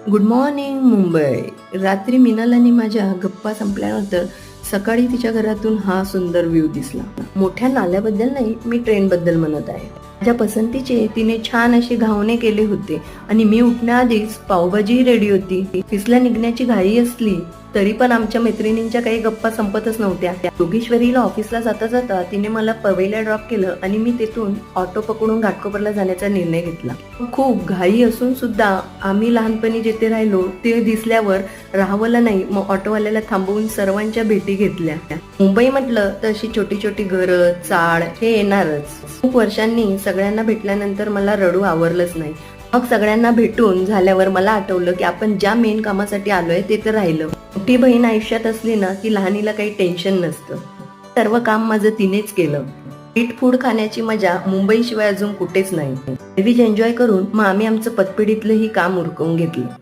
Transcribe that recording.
Good morning Mumbai. रात्री मिनल आणि माझ्या गप्पा संपल्यानंतर सकाळी तिच्या घरातून हा सुंदर व्ह्यू दिसला. मोठ्या नाल्याबद्दल नाही, मी ट्रेनबद्दल म्हणत आहे. माझ्या पसंतीचे तिने छान असे घावणे केले होते आणि मी उठण्याआधीच पावभाजी रेडी होती. ऑफिसला निघण्याची घाई असली तरी पण आमच्या मैत्रिणींच्या काही गप्पा संपतच नव्हत्या. योगेश्वरीला ऑफिसला जाता जाता तिने मला पवईला ड्रॉप केलं आणि मी तिथून ऑटो पकडून घाटकोपरला जाण्याचा निर्णय घेतला. खूप घाई असून सुद्धा आम्ही लहानपणी जिथे राहिलो ते दिसल्यावर राहावलं नाही, मग ऑटोवाल्याला थांबवून सर्वांच्या भेटी घेतल्या. मुंबई म्हटलं तर अशी छोटी छोटी घरं, चाळ हे येणारच. खूप वर्षांनी सगळ्यांना भेटल्यानंतर मला रडू आवरलंच नाही. मग सगळ्यांना भेटून झाल्यावर मला आठवलं की आपण ज्या मेन कामासाठी आलोय ते तर राहिलं. मोठी बहीण आयुष्यात असली ना की लहानीला काही टेन्शन नसतं. सर्व काम माझं तिनेच केलं. स्ट्रीट फूड खाण्याची मजा मुंबई शिवाय अजून कुठेच नाही. सँडविच एन्जॉय करून मग आम्ही आमचं पतपेढीतलं ही काम उरकून घेतलं.